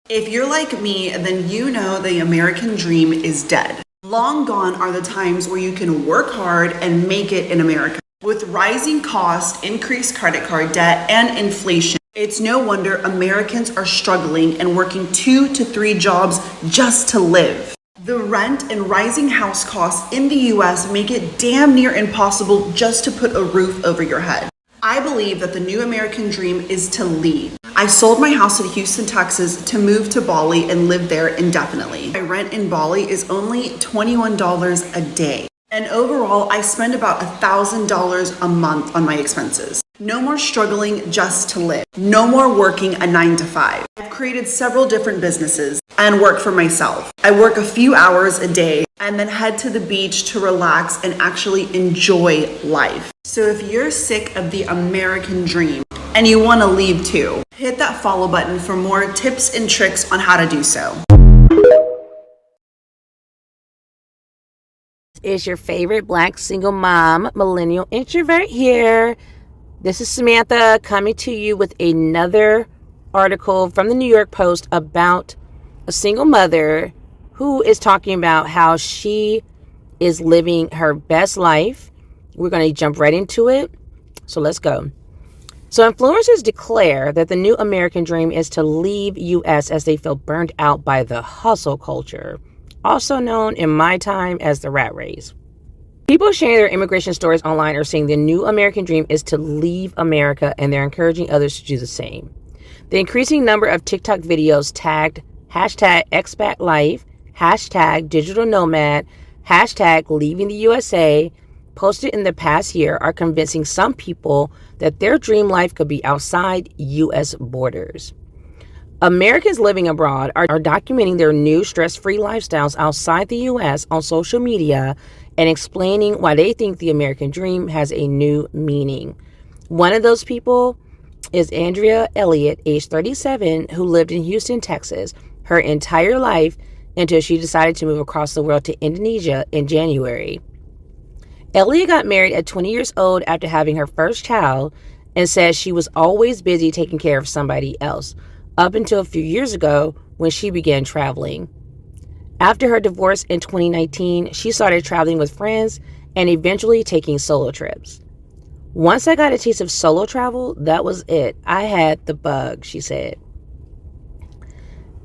If you're like me, then you know the American dream is dead. Long gone are the times where you can work hard and make it in America. With rising costs, increased credit card debt, and inflation, it's no wonder Americans are struggling and working 2 to 3 jobs just to live. The rent and rising house costs in the US make it damn near impossible just to put a roof over your head. I believe that the new American dream is to leave. I sold my house in Houston, Texas to move to Bali and live there indefinitely. My rent in Bali is only $21 a day. And overall, I spend about $1,000 a month on my expenses. No more struggling just to live. No more working a 9 to 5. I've created several different businesses and work for myself. I work a few hours a day and then head to the beach to relax and actually enjoy life. So if you're sick of the American dream and you want to leave too, hit that follow button for more tips and tricks on how to do so. Is your favorite Black single mom, millennial introvert here. This is Samantha coming to you with another article from the New York Post about a single mother who is talking about how she is living her best life. We're going to jump right into it. So let's go. So influencers declare that the new American dream is to leave US as they feel burned out by the hustle culture, also known in my time as the rat race. People sharing their immigration stories online are saying the new American dream is to leave America, and they're encouraging others to do the same. The increasing number of TikTok videos tagged hashtag expat life, hashtag digital nomad, hashtag leaving the USA, posted in the past year are convincing some people that their dream life could be outside US borders. Americans living abroad are documenting their new stress-free lifestyles outside the U.S. on social media and explaining why they think the American dream has a new meaning. One of those people is Elliott, age 37, who lived in Houston, Texas, her entire life until she decided to move across the world to Indonesia in January. Elliott got married at 20 years old after having her first child and says she was always busy taking care of somebody else, up until a few years ago when she began traveling. After her divorce in 2019, she started traveling with friends and eventually taking solo trips. Once I got a taste of solo travel, that was it. I had the bug, she said.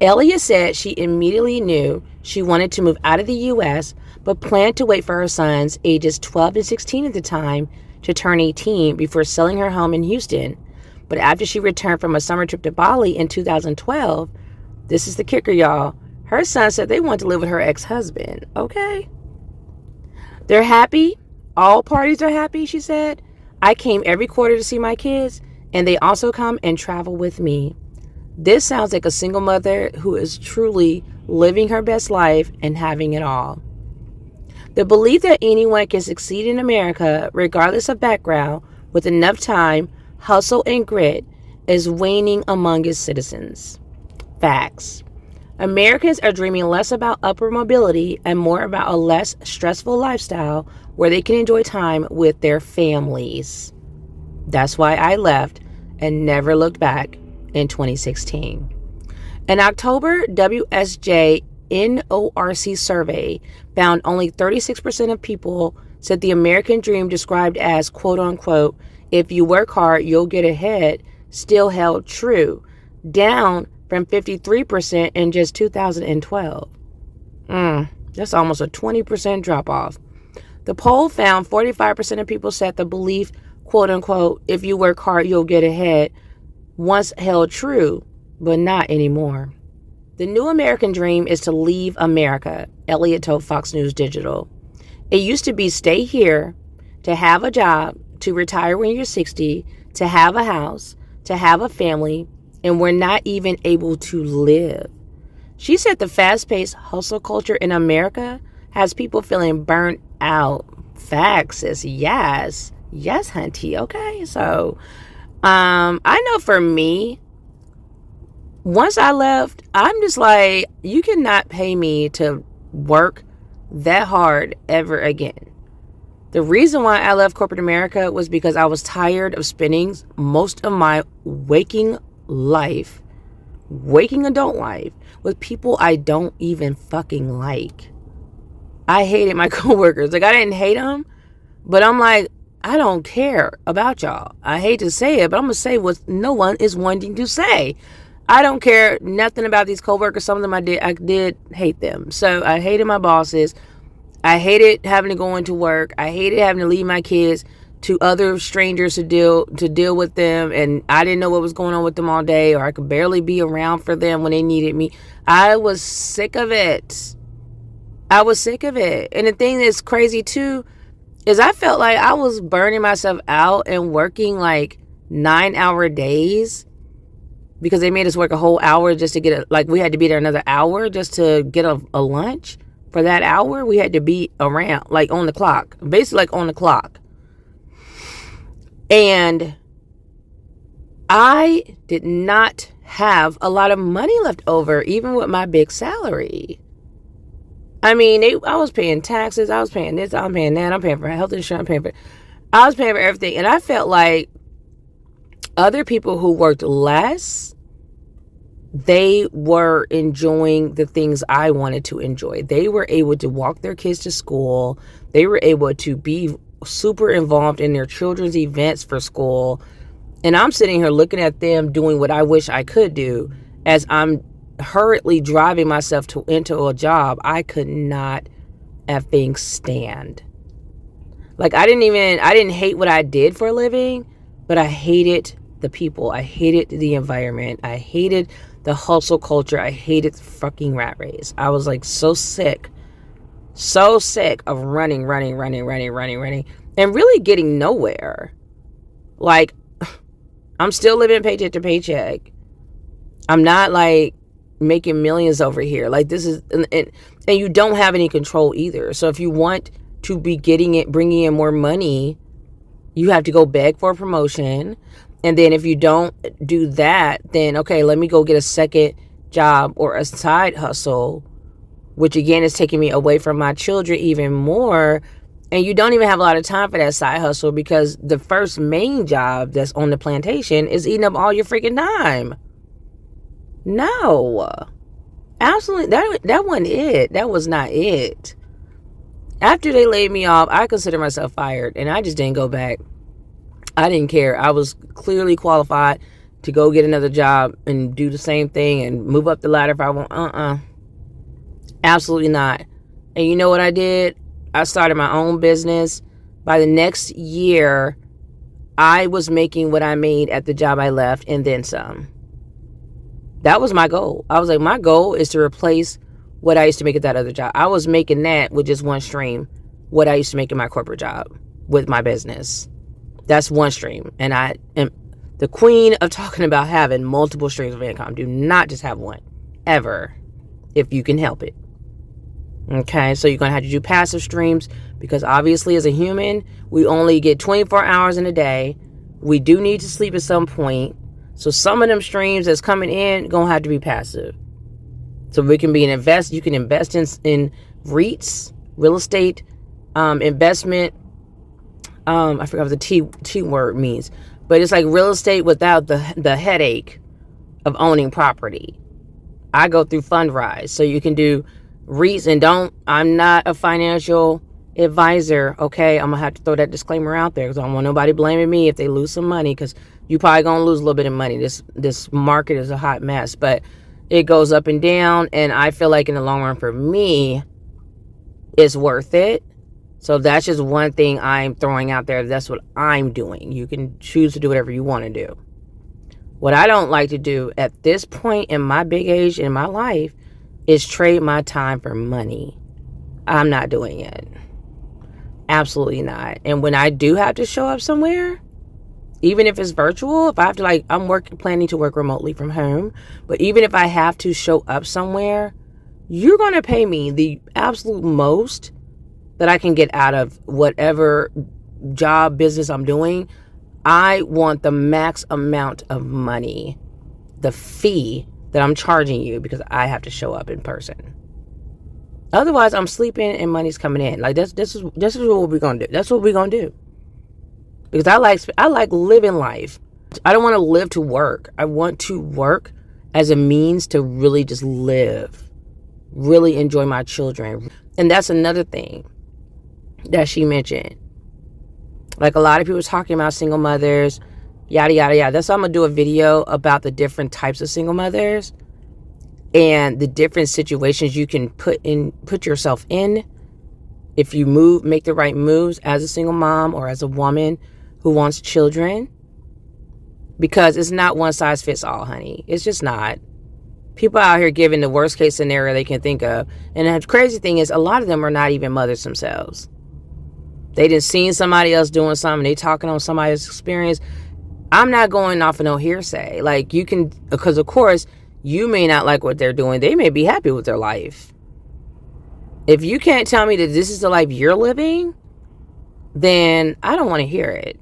Elliott said she immediately knew she wanted to move out of the U.S., but planned to wait for her sons, ages 12 and 16 at the time, to turn 18 before selling her home in Houston. But after she returned from a summer trip to Bali in 2012, this is the kicker, y'all, her son said they want to live with her ex-husband. Okay. They're happy. All parties are happy, she said. I came every quarter to see my kids, and they also come and travel with me. This sounds like a single mother who is truly living her best life and having it all. The belief that anyone can succeed in America, regardless of background, with enough time, hustle, and grit, is waning among its citizens. Facts. Americans are dreaming less about upward mobility and more about a less stressful lifestyle where they can enjoy time with their families. That's why I left and never looked back in 2016. An October WSJ NORC survey found only 36% of people said the American dream described as quote-unquote, if you work hard, you'll get ahead, still held true, down from 53% in just 2012. That's almost a 20% drop-off. The poll found 45% of people said the belief, quote-unquote, if you work hard, you'll get ahead, once held true, but not anymore. The new American dream is to leave America, Elliott told Fox News Digital. It used to be stay here, to have a job, to retire when you're 60, to have a house, to have a family, and we're not even able to live. She said the fast-paced hustle culture in America has people feeling burnt out. Facts is yes. Yes, hunty. Okay, so I know for me, once I left, I'm just like, you cannot pay me to work that hard ever again. The reason why I left corporate America was because I was tired of spending most of my waking life waking adult life with people I don't even fucking like. I hated my coworkers. Like, I didn't hate them, but I'm like, I don't care about y'all. I hate to say it, but I'm going to say what no one is wanting to say. I don't care nothing about these coworkers. Some of them I did hate them. So I hated my bosses. I hated having to go into work. I hated having to leave my kids to other strangers to deal with them, and I didn't know what was going on with them all day, or I could barely be around for them when they needed me. I was sick of it. And the thing that's crazy too is I felt like I was burning myself out and working like 9-hour days, because they made us work a whole hour just to get we had to be there another hour just to get a lunch. For that hour, we had to be around, like, on the clock. Basically, like, on the clock. And I did not have a lot of money left over, even with my big salary. I mean, I was paying taxes. I was paying this. I'm paying that. I'm paying for health insurance. I was paying for everything. And I felt like other people who worked less, they were enjoying the things I wanted to enjoy. They were able to walk their kids to school. They were able to be super involved in their children's events for school. And I'm sitting here looking at them doing what I wish I could do as I'm hurriedly driving myself into a job I could not effing stand. Like, I didn't hate what I did for a living, but I hated the people. I hated the environment. I hated the hustle culture. I hated the fucking rat race. I was like so sick of running, and really getting nowhere. Like, I'm still living paycheck to paycheck. I'm not like making millions over here. Like, this is, and you don't have any control either. So if you want to be bringing in more money, you have to go beg for a promotion. And then if you don't do that, then, okay, let me go get a second job or a side hustle, which again is taking me away from my children even more. And you don't even have a lot of time for that side hustle, because the first main job that's on the plantation is eating up all your freaking time. No, absolutely. That wasn't it. That was not it. After they laid me off, I consider myself fired, and I just didn't go back. I didn't care. I was clearly qualified to go get another job and do the same thing and move up the ladder if I want. Absolutely not. And you know what I did? I started my own business. By the next year, I was making what I made at the job I left and then some. That was my goal. I was like, my goal is to replace what I used to make at that other job. I was making that with just one stream, what I used to make in my corporate job with my business. That's one stream. And I am the queen of talking about having multiple streams of income. Do not just have one, ever, if you can help it. Okay, so you're going to have to do passive streams, because obviously as a human, we only get 24 hours in a day. We do need to sleep at some point. So some of them streams that's coming in going to have to be passive. So we can you can invest in REITs, real estate, investment. I forgot what the T word means, but it's like real estate without the headache of owning property. I go through Fundrise, so you can do REITs, and I'm not a financial advisor. Okay, I'm gonna have to throw that disclaimer out there, because I don't want nobody blaming me if they lose some money, because you probably gonna lose a little bit of money. This market is a hot mess, but it goes up and down, and I feel like in the long run for me, it's worth it. So that's just one thing I'm throwing out there. That's what I'm doing. You can choose to do whatever you want to do. What I don't like to do at this point in my big age in my life is trade my time for money. I'm not doing it. Absolutely not. And when I do have to show up somewhere, even if it's virtual, if I have to, I'm planning to work remotely from home, but even if I have to show up somewhere, you're going to pay me the absolute most that I can get out of whatever job business I'm doing. I want the max amount of money, the fee that I'm charging you, because I have to show up in person. Otherwise, I'm sleeping and money's coming in. Like, this is what we're gonna do. That's what we're gonna do. Because I like living life. I don't want to live to work. I want to work as a means to really just live, really enjoy my children. And that's another thing that she mentioned. Like, a lot of people talking about single mothers, yada, yada, yada. That's why I'm going to do a video about the different types of single mothers and the different situations you can put yourself in if you make the right moves as a single mom or as a woman who wants children. Because it's not one size fits all, honey. It's just not. People out here giving the worst case scenario they can think of. And the crazy thing is, a lot of them are not even mothers themselves. They done seen somebody else doing something. They talking on somebody else's experience. I'm not going off of no hearsay. Like, you can, because of course, you may not like what they're doing. They may be happy with their life. If you can't tell me that this is the life you're living, then I don't want to hear it.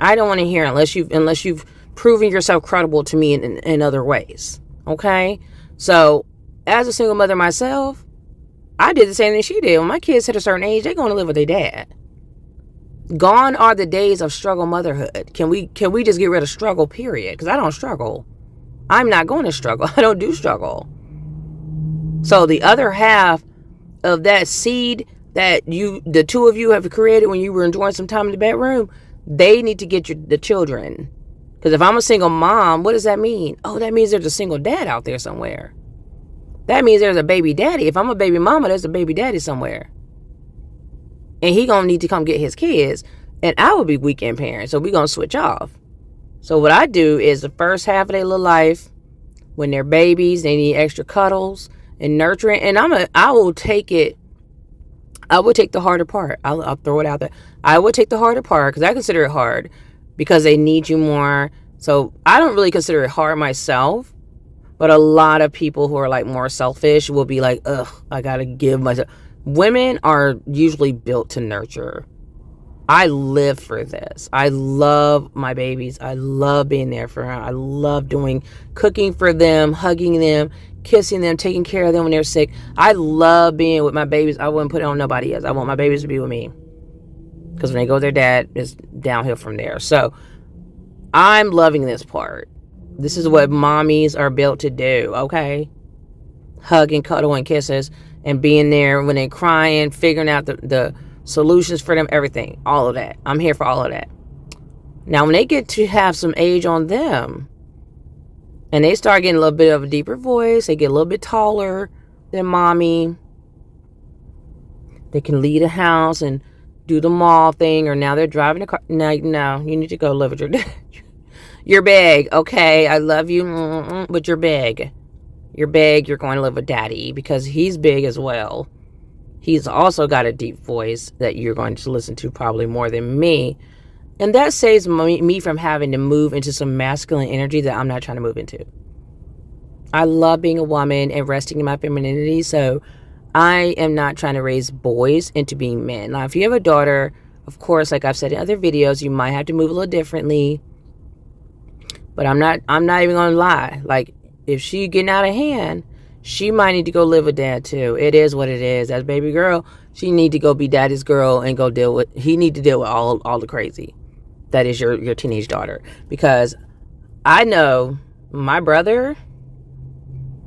I don't want to hear it unless you've proven yourself credible to me in other ways. Okay? So, as a single mother myself, I did the same thing she did. When my kids hit a certain age, they're going to live with their dad. Gone are the days of struggle motherhood. Can we just get rid of struggle, period? Because I don't struggle. I'm not going to struggle. I don't do struggle. So the other half of that seed that the two of you have created when you were enjoying some time in the bedroom, they need to get the children. Because if I'm a single mom, what does that mean? Oh, that means there's a single dad out there somewhere. That means there's a baby daddy. If I'm a baby mama, there's a baby daddy somewhere. And he gonna need to come get his kids. And I will be weekend parent. So we gonna switch off. So what I do is the first half of their little life, when they're babies, they need extra cuddles and nurturing. And I will take it. I would take the harder part. I'll throw it out there. I would take the harder part because I consider it hard because they need you more. So I don't really consider it hard myself. But a lot of people who are like more selfish will be like, ugh, I gotta give myself. Women are usually built to nurture. I live for this. I love my babies. I love being there for them. I love cooking for them, hugging them, kissing them, taking care of them when they're sick. I love being with my babies. I wouldn't put it on nobody else. I want my babies to be with me. Because when they go with their dad, it's downhill from there. So I'm loving this part. This is what mommies are built to do, okay? Hug and cuddle and kisses and being there when they're crying, figuring out the solutions for them, everything, all of that. I'm here for all of that. Now, when they get to have some age on them and they start getting a little bit of a deeper voice, they get a little bit taller than mommy, they can lead a house and do the mall thing, or now they're driving a car. No, you need to go live with your dad. You're big, okay? I love you, but you're big. You're big, you're going to live with daddy because he's big as well. He's also got a deep voice that you're going to listen to probably more than me. And that saves me from having to move into some masculine energy that I'm not trying to move into. I love being a woman and resting in my femininity, so I am not trying to raise boys into being men. Now, if you have a daughter, of course, like I've said in other videos, you might have to move a little differently. But I'm not even going to lie. Like, if she getting out of hand, she might need to go live with dad too. It is what it is. As baby girl, she need to go be daddy's girl and he need to deal with all the crazy that is your teenage daughter. Because I know my brother,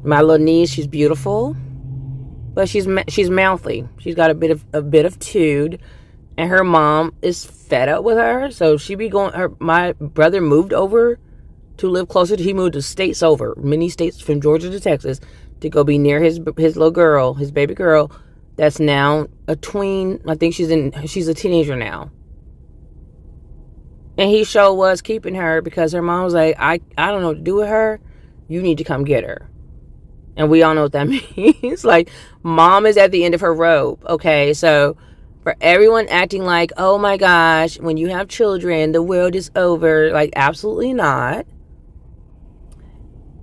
my little niece, she's beautiful, but she's mouthy. She's got a bit of tude, and her mom is fed up with her. So she be going. My brother moved over to live closer. He moved to states over, many states from Georgia to Texas, to go be near his little girl, his baby girl, that's now a tween. I think she's a teenager now. And he sure was keeping her because her mom was like, I don't know what to do with her. You need to come get her. And we all know what that means. Like, mom is at the end of her rope. Okay, so for everyone acting like, oh my gosh, when you have children, the world is over. Like, absolutely not.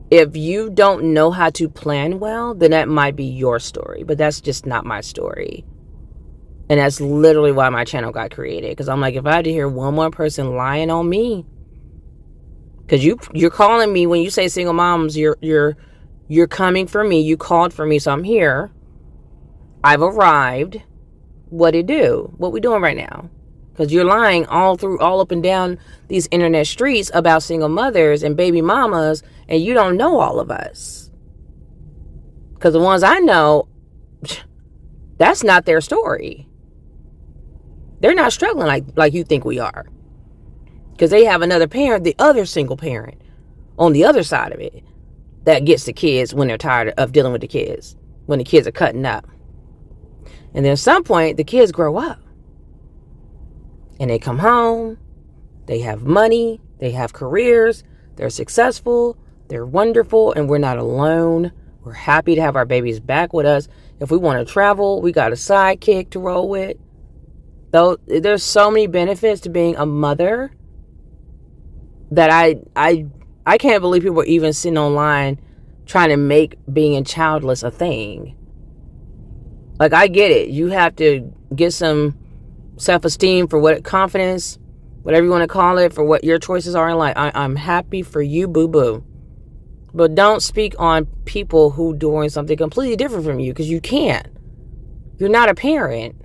If you don't know how to plan well, then that might be your story. But that's just not my story. And that's literally why my channel got created. Because I'm like, if I had to hear one more person lying on me, because you're calling me when you say single moms, you're coming for me. You called for me, so I'm here. I've arrived. What it do? What we doing right now? Because you're lying all up and down these internet streets about single mothers and baby mamas, and you don't know all of us. Because the ones I know, that's not their story. They're not struggling like you think we are. Because they have another parent, the other single parent, on the other side of it, that gets the kids when they're tired of dealing with the kids, when the kids are cutting up. And then at some point, the kids grow up. And they come home, they have money, they have careers, they're successful, they're wonderful, and we're not alone. We're happy to have our babies back with us. If we want to travel, we got a sidekick to roll with. Though there's so many benefits to being a mother that I can't believe people are even sitting online trying to make being childless a thing. Like, I get it. You have to get some self-esteem for confidence, whatever you want to call it, for what your choices are in life. I'm happy for you, boo-boo. But don't speak on people who doing something completely different from you, because you can't. You're not a parent.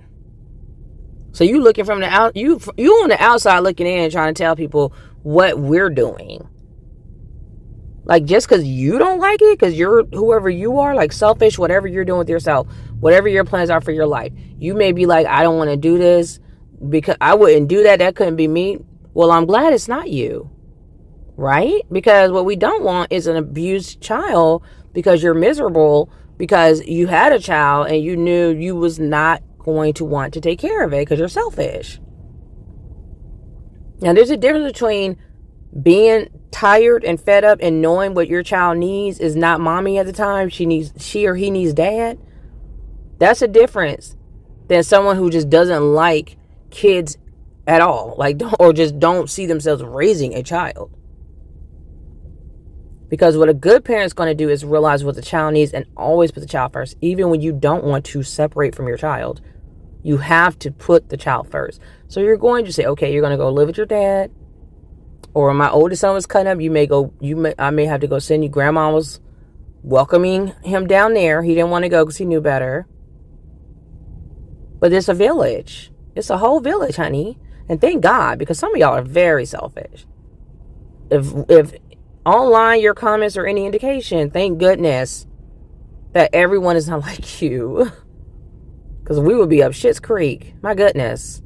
So you looking from the out, you on the outside looking in, trying to tell people what we're doing. Like, just because you don't like it, because you're whoever you are, like selfish, whatever you're doing with yourself, whatever your plans are for your life. You may be like, I don't want to do this because I wouldn't do that. That couldn't be me. Well, I'm glad it's not you. Right? Because what we don't want is an abused child because you're miserable because you had a child and you knew you was not going to want to take care of it because you're selfish. Now, there's a difference between being tired and fed up and knowing what your child needs is not mommy at the time. She or he needs dad. That's a difference than someone who just doesn't like kids at all, or just don't see themselves raising a child. Because what a good parent's going to do is realize what the child needs and always put the child first. Even when you don't want to separate from your child, you have to put the child first. So you're going to say, okay, you're going to go live with your dad. Or when my oldest son was cutting up, I may have to go send you. Grandma was welcoming him down there. He didn't want to go because he knew better. But it's a village. It's a whole village, honey. And thank God, because some of y'all are very selfish. If online your comments are any indication, thank goodness that everyone is not like you. Because we would be up Schitt's Creek. My goodness.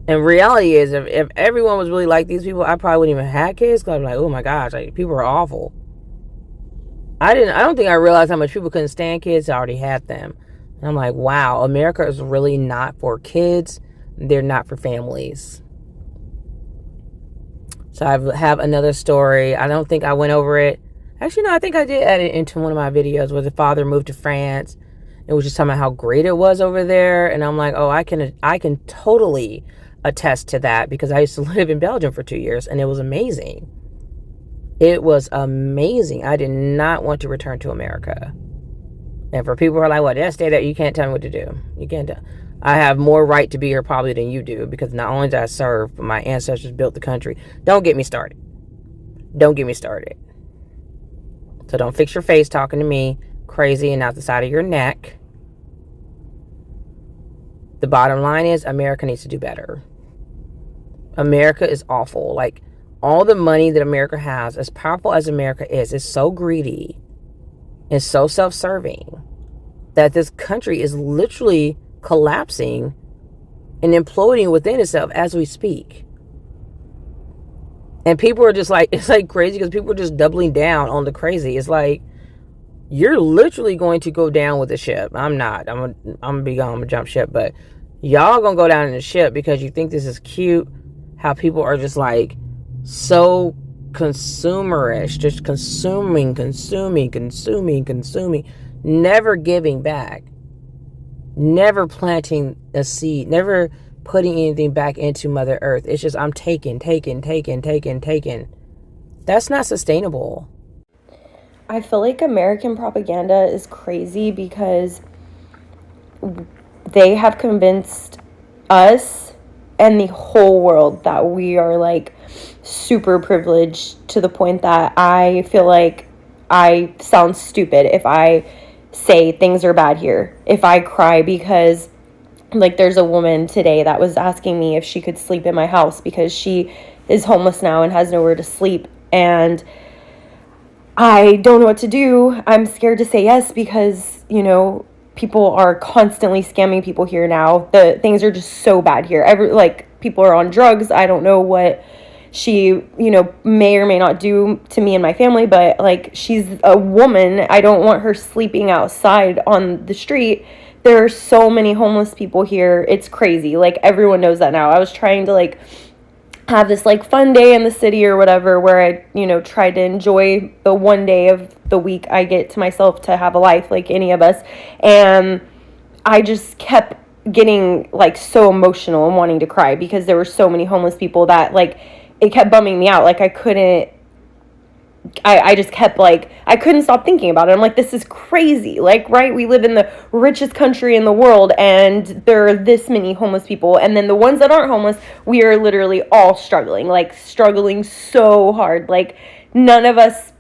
And reality is, if everyone was really like these people, I probably wouldn't even have kids. Because I'd be like, oh my gosh, people are awful. I don't think I realized how much people couldn't stand kids that already had them. And I'm like, wow, America is really not for kids. They're not for families. So I have another story. I don't think I went over it. Actually, no, I think I did add it into one of my videos where the father moved to France. It was just talking about how great it was over there. And I'm like, oh, I can totally attest to that because I used to live in Belgium for 2 years and it was amazing. It was amazing. I did not want to return to America. And for people who are like, well, just stay there, you can't tell me what to do. You can't tell. I have more right to be here probably than you do because not only did I serve, but my ancestors built the country. Don't get me started. Don't get me started. So don't fix your face talking to me crazy and out the side of your neck. The bottom line is America needs to do better. America is awful. Like, all the money that America has, as powerful as America is so greedy and so self-serving that this country is literally collapsing and imploding within itself as we speak. And people are just like, it's like crazy because people are just doubling down on the crazy. It's like, you're literally going to go down with the ship. I'm not. I'm gonna be gone. I'm gonna jump ship. But y'all gonna go down in the ship because you think this is cute. How people are just like so consumerish, just consuming, never giving back, never planting a seed, never putting anything back into Mother Earth. It's just I'm taking. That's not sustainable. I feel like American propaganda is crazy because they have convinced us and the whole world that we are like super privileged to the point that I feel like I sound stupid if I say things are bad here. If I cry because like, there's a woman today that was asking me if she could sleep in my house because she is homeless now and has nowhere to sleep. And I don't know what to do. I'm scared to say yes because, you know, people are constantly scamming people here now. The things are just so bad here. People are on drugs. I don't know what she, you know, may or may not do to me and my family, but like, she's a woman. I don't want her sleeping outside on the street. There are so many homeless people here. It's crazy. Like, everyone knows that now. I was trying to like have this like fun day in the city or whatever where I, you know, try to enjoy the one day of the week I get to myself to have a life like any of us. And I just kept getting like so emotional and wanting to cry because there were so many homeless people that like it kept bumming me out. Like, I just kept like, I couldn't stop thinking about it. I'm like, this is crazy. Like, right, we live in the richest country in the world and there are this many homeless people, and then the ones that aren't homeless, we are literally all struggling so hard. Like, none of us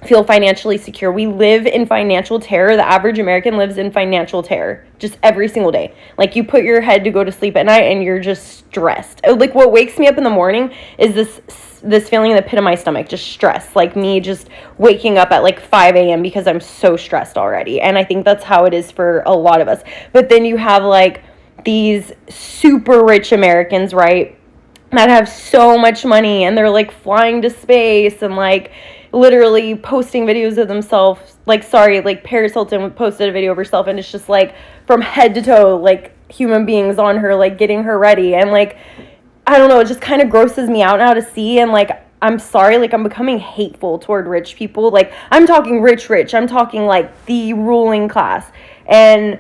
feel financially secure. We live in financial terror. The average American lives in financial terror just every single day. Like, you put your head to go to sleep at night and you're just stressed. Like, what wakes me up in the morning is this feeling in the pit of my stomach, just stress, like me just waking up at like 5 a.m. because I'm so stressed already. And I think that's how it is for a lot of us. But then you have like these super rich Americans, right, that have so much money and they're like flying to space and like literally posting videos of themselves. Like, Paris Hilton posted a video of herself and it's just like from head to toe, like human beings on her, like getting her ready. And like, I don't know, it just kind of grosses me out now to see. And like, I'm sorry, like, I'm becoming hateful toward rich people. Like, I'm talking rich. I'm talking like the ruling class. And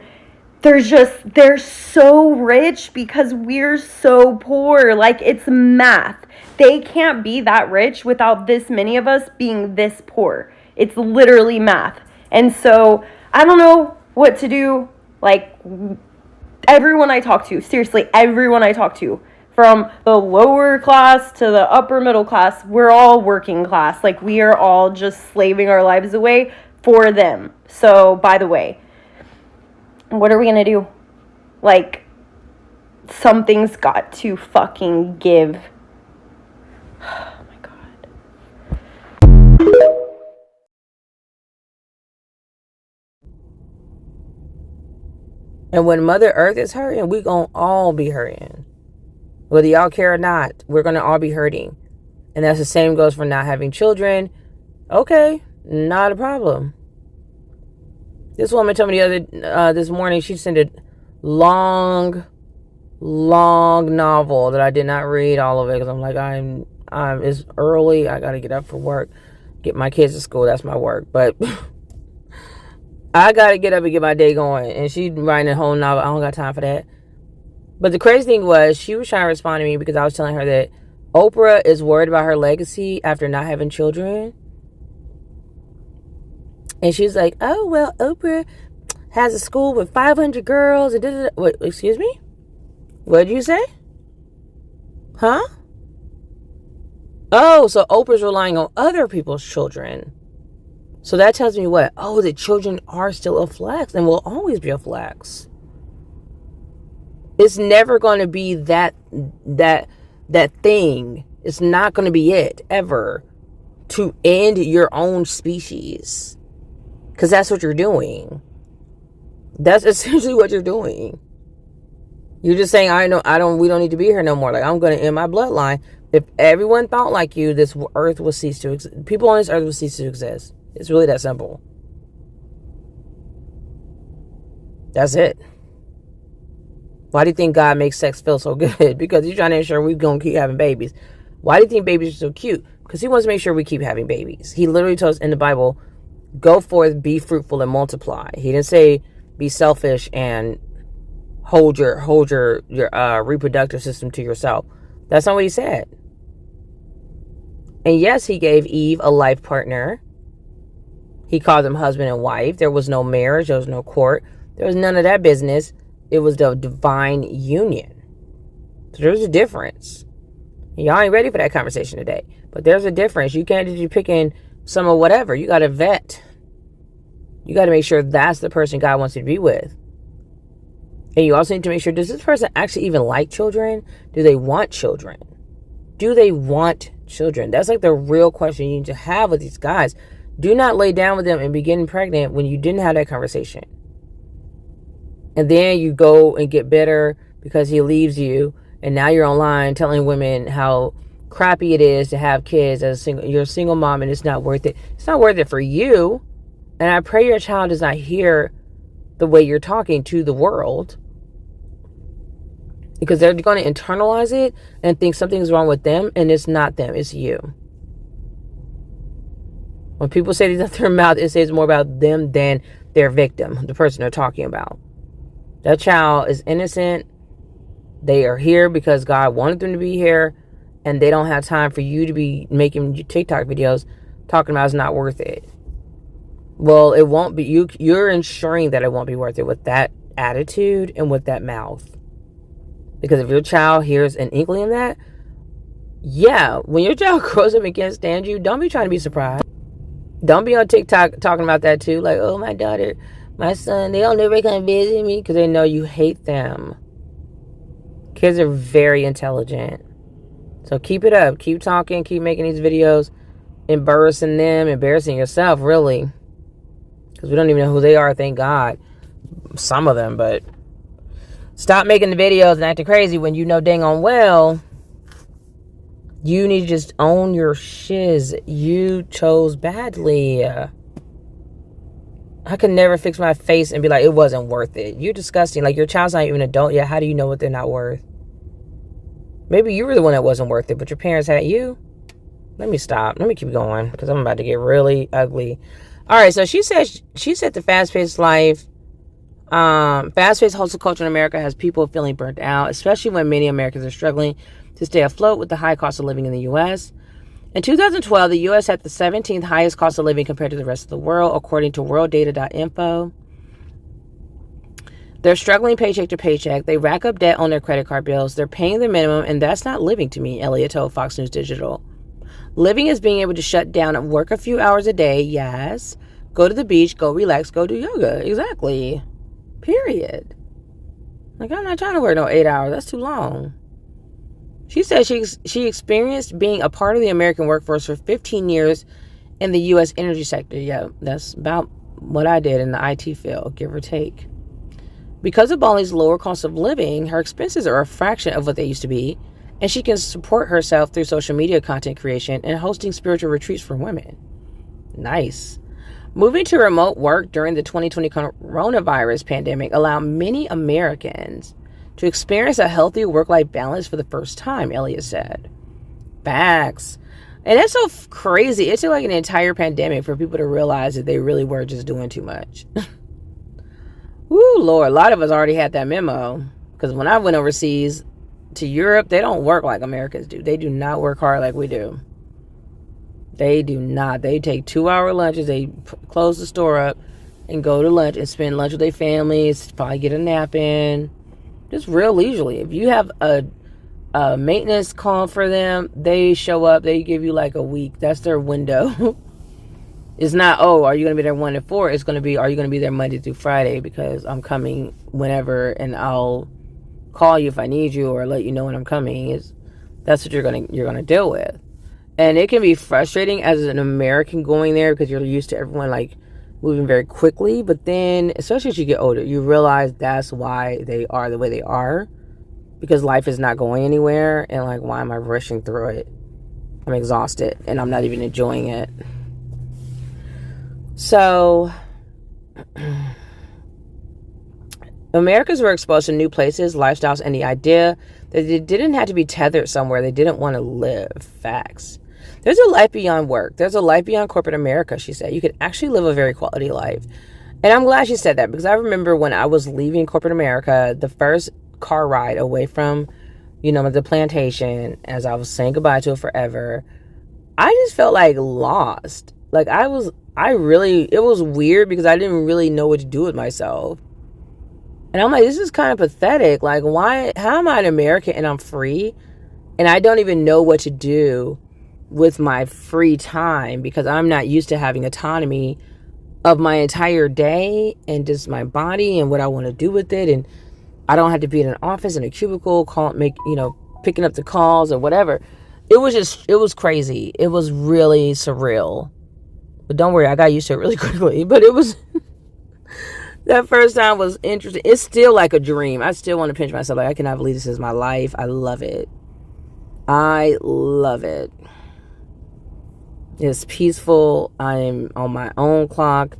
they're so rich because we're so poor. Like, it's math. They can't be that rich without this many of us being this poor. It's literally math. And so I don't know what to do. Like, everyone I talk to, seriously, everyone I talk to, from the lower class to the upper middle class, we're all working class. Like, we are all just slaving our lives away for them. So, by the way, what are we going to do? Like, something's got to fucking give. Oh my God. And when Mother Earth is hurting, we gonna all be hurting. Whether y'all care or not, we're gonna all be hurting. And that's the same goes for not having children. Okay, not a problem. This woman told me this morning, she sent a long novel that I did not read all of it because I'm like, it's early. I gotta get up for work, get my kids to school. That's my work. But I gotta get up and get my day going. And she writing a whole novel. I don't got time for that. But the crazy thing was, she was trying to respond to me because I was telling her that Oprah is worried about her legacy after not having children. And she's like, oh, well, Oprah has a school with 500 girls. And Wait, excuse me? What did you say? Huh? Oh, so Oprah's relying on other people's children. So that tells me what? Oh, the children are still a flex and will always be a flex. It's never going to be that thing. It's not going to be it ever to end your own species, because that's what you're doing. That's essentially what you're doing. You're just saying, we don't need to be here no more. Like, I'm going to end my bloodline. If everyone thought like you, this earth will cease to exist. People on this earth will cease to exist. It's really that simple. That's it. Why do you think God makes sex feel so good? Because he's trying to ensure we're going to keep having babies. Why do you think babies are so cute? Because he wants to make sure we keep having babies. He literally tells us in the Bible, go forth, be fruitful, and multiply. He didn't say be selfish and hold your reproductive system to yourself. That's not what he said. And yes, he gave Eve a life partner. He called them husband and wife. There was no marriage. There was no court. There was none of that business. It was the divine union. So there's a difference. Y'all ain't ready for that conversation today. But there's a difference. You can't just be picking some of whatever. You got to vet. You got to make sure that's the person God wants you to be with. And you also need to make sure, does this person actually even like children? Do they want children? Do they want children? That's like the real question you need to have with these guys. Do not lay down with them and be getting pregnant when you didn't have that conversation. And then you go and get bitter because he leaves you. And now you're online telling women how crappy it is to have kids as a single. You're a single mom and it's not worth it. It's not worth it for you. And I pray your child does not hear the way you're talking to the world, because they're going to internalize it and think something's wrong with them, and it's not them, it's you. When people say these out their mouth, it says more about them than their victim, the person they're talking about. That child is innocent. They are here because God wanted them to be here, and they don't have time for you to be making TikTok videos talking about it's not worth it. Well, it won't be. You're ensuring that it won't be worth it with that attitude and with that mouth. Because if your child hears an inkling of that, yeah, when your child grows up and can't stand you, don't be trying to be surprised. Don't be on TikTok talking about that too. Like, oh, my daughter, my son, they don't never come visit me because they know you hate them. Kids are very intelligent. So keep it up. Keep talking. Keep making these videos. Embarrassing them. Embarrassing yourself, really. Because we don't even know who they are, thank God. Some of them, but stop making the videos and acting crazy when you know dang on well you need to just own your shiz. You chose badly. I could never fix my face and be like, it wasn't worth it. You're disgusting. Like, your child's not even an adult yet. How do you know what they're not worth? Maybe you were the one that wasn't worth it, but your parents had you. Let me stop. Let me keep going because I'm about to get really ugly. All right, so she said the fast-paced life, fast-paced hustle culture in America has people feeling burnt out, especially when many Americans are struggling to stay afloat with the high cost of living in the U.S. In 2012, the U.S. had the 17th highest cost of living compared to the rest of the world, according to worlddata.info. They're struggling paycheck to paycheck. They rack up debt on their credit card bills. They're paying their minimum, and that's not living to me, Elliott told Fox News Digital. Living is being able to shut down and work a few hours a day, yes. Go to the beach, go relax, go do yoga. Exactly. Period. Like, I'm not trying to work no 8 hours. That's too long. She said she experienced being a part of the American workforce for 15 years in the U.S. energy sector. Yeah, that's about what I did in the IT field, give or take. Because of Bali's lower cost of living, her expenses are a fraction of what they used to be, and she can support herself through social media content creation and hosting spiritual retreats for women. Nice. Moving to remote work during the 2020 coronavirus pandemic allowed many Americans to experience a healthy work-life balance for the first time, Elliott said. Facts. And that's so crazy. It took like an entire pandemic for people to realize that they really were just doing too much. Woo, Lord. A lot of us already had that memo. Because when I went overseas to Europe, they don't work like Americans do. They do not work hard like we do. They do not. They take 2-hour lunches. They close the store up and go to lunch and spend lunch with their families. Probably get a nap in. Just real leisurely. If you have a maintenance call for them, they show up. They give you like a week. That's their window. It's not, oh, are you going to be there 1 to 4? It's going to be, are you going to be there Monday through Friday? Because I'm coming whenever, and I'll call you if I need you or let you know when I'm coming. That's what you're gonna deal with. And it can be frustrating as an American going there because you're used to everyone like moving very quickly. But then, especially as you get older, you realize that's why they are the way they are, because life is not going anywhere. And like, why am I rushing through it? I'm exhausted and I'm not even enjoying it. So Americans were exposed to new places, lifestyles, and the idea that they didn't have to be tethered somewhere they didn't want to live. Facts. There's a life beyond work. There's a life beyond corporate America, she said. You could actually live a very quality life. And I'm glad she said that, because I remember when I was leaving corporate America, the first car ride away from, the plantation, as I was saying goodbye to it forever, I just felt like lost. Like it was weird because I didn't really know what to do with myself. And I'm like, this is kind of pathetic. Like, why, how am I an American and I'm free? And I don't even know what to do with my free time because I'm not used to having autonomy of my entire day and just my body and what I want to do with it. And I don't have to be in an office, in a cubicle, picking up the calls or whatever. It was crazy. It was really surreal. But don't worry, I got used to it really quickly. But it was, that first time was interesting. It's still like a dream. I still want to pinch myself. Like, I cannot believe this is my life. I love it. I love it. It's peaceful. I'm on my own clock.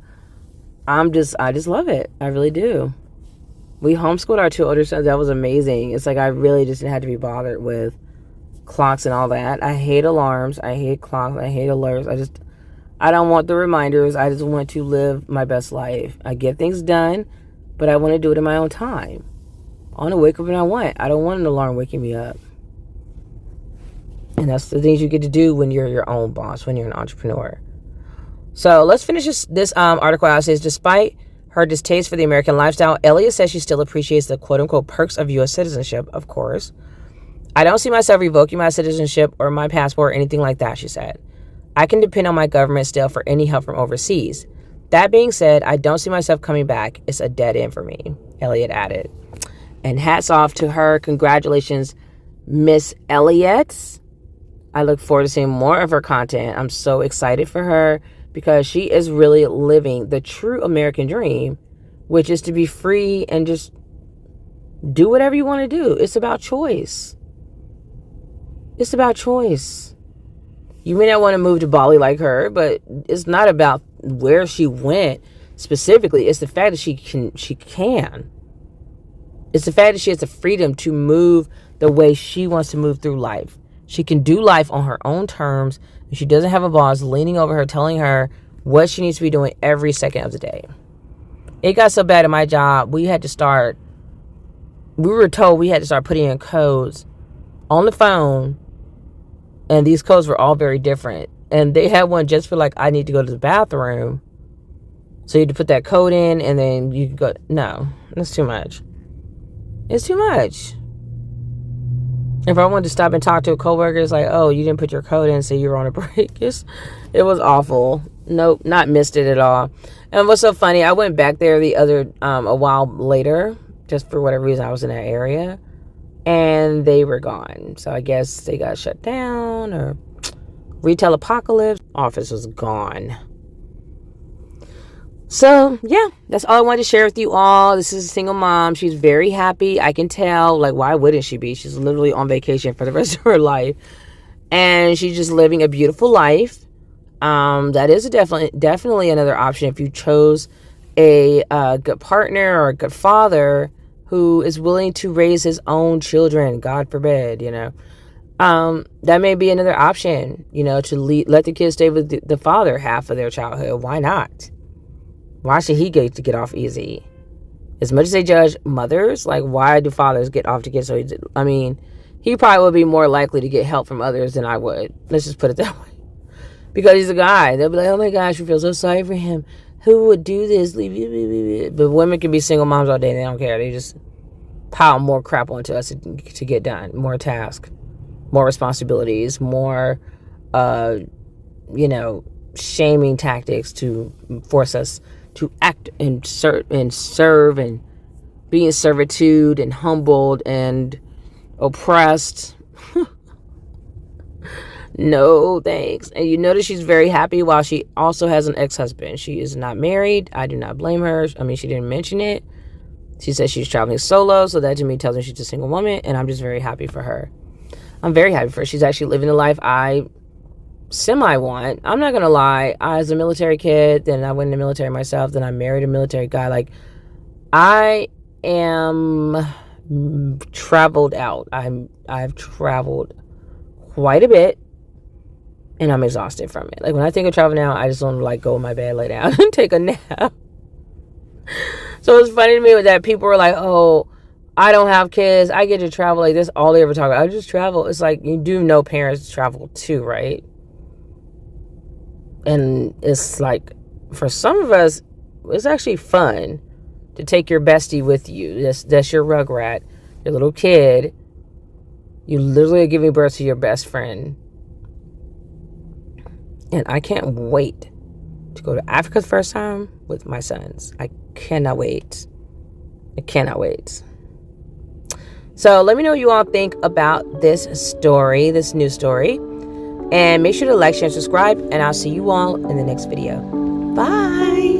I just love it. I really do. We homeschooled our 2 older sons. That was amazing. It's like I really just didn't have to be bothered with clocks and all that. I hate alarms. I hate clocks. I hate alerts. I don't want the reminders. I just want to live my best life. I get things done, but I want to do it in my own time. I want to wake up when I want. I don't want an alarm waking me up. And that's the things you get to do when you're your own boss, when you're an entrepreneur. So let's finish this article out. It says, despite her distaste for the American lifestyle, Elliott says she still appreciates the quote-unquote perks of U.S. citizenship, of course. I don't see myself revoking my citizenship or my passport or anything like that, she said. I can depend on my government still for any help from overseas. That being said, I don't see myself coming back. It's a dead end for me, Elliott added. And hats off to her. Congratulations, Miss Elliott. I look forward to seeing more of her content. I'm so excited for her because she is really living the true American dream, which is to be free and just do whatever you want to do. It's about choice. It's about choice. You may not want to move to Bali like her, but it's not about where she went specifically. It's the fact that she can. It's the fact that she has the freedom to move the way she wants to move through life. She can do life on her own terms. And she doesn't have a boss leaning over her, telling her what she needs to be doing every second of the day. It got so bad at my job, we were told we had to start putting in codes on the phone. And these codes were all very different. And they had one just for like, I need to go to the bathroom. So you had to put that code in and then you could go. No, that's too much. It's too much. If I wanted to stop and talk to a coworker, it's like, oh, you didn't put your code in, so you were on a break. It was awful. Nope, not missed it at all. And what's so funny, I went back there a while later, just for whatever reason I was in that area, and they were gone. So I guess they got shut down or retail apocalypse. Office was gone. So, yeah, that's all I wanted to share with you all. This is a single mom. She's very happy. I can tell. Like, why wouldn't she be? She's literally on vacation for the rest of her life. And she's just living a beautiful life. That is definitely another option if you chose a good partner or a good father who is willing to raise his own children. God forbid, that may be another option, to let the kids stay with the father half of their childhood. Why not? Why should he get to get off easy? As much as they judge mothers, like, why do fathers get off to get so easy? I mean, he probably would be more likely to get help from others than I would. Let's just put it that way. Because he's a guy. They'll be like, oh my gosh, we feel so sorry for him. Who would do this? But women can be single moms all day. They don't care. They just pile more crap onto us to get done. More tasks, more responsibilities, more, shaming tactics to force us to act and serve and be in servitude and humbled and oppressed. No thanks. And you notice she's very happy while she also has an ex-husband. She is not married. I do not blame her. I mean, she didn't mention it. She says she's traveling solo, so that to me tells me she's a single woman, and I'm just very happy for her. I'm very happy for her. She's actually living the life I semi-want. I'm not gonna lie. I was a military kid, then I went in the military myself, then I married a military guy. Like, I am traveled out. I've traveled quite a bit, and I'm exhausted from it. Like, when I think of travel now, I just want to, like, go in my bed, lay down, and take a nap. So it's funny to me that people are like, oh, I don't have kids, I get to travel. Like, this all they ever talk about. I just travel. It's like, you do know parents travel too, right? And it's like, for some of us, it's actually fun to take your bestie with you. That's your rugrat, your little kid. You literally are giving birth to your best friend. And I can't wait to go to Africa the first time with my sons. I cannot wait. I cannot wait. So let me know what you all think about this story, this news story. And make sure to like, share, and subscribe. And I'll see you all in the next video. Bye.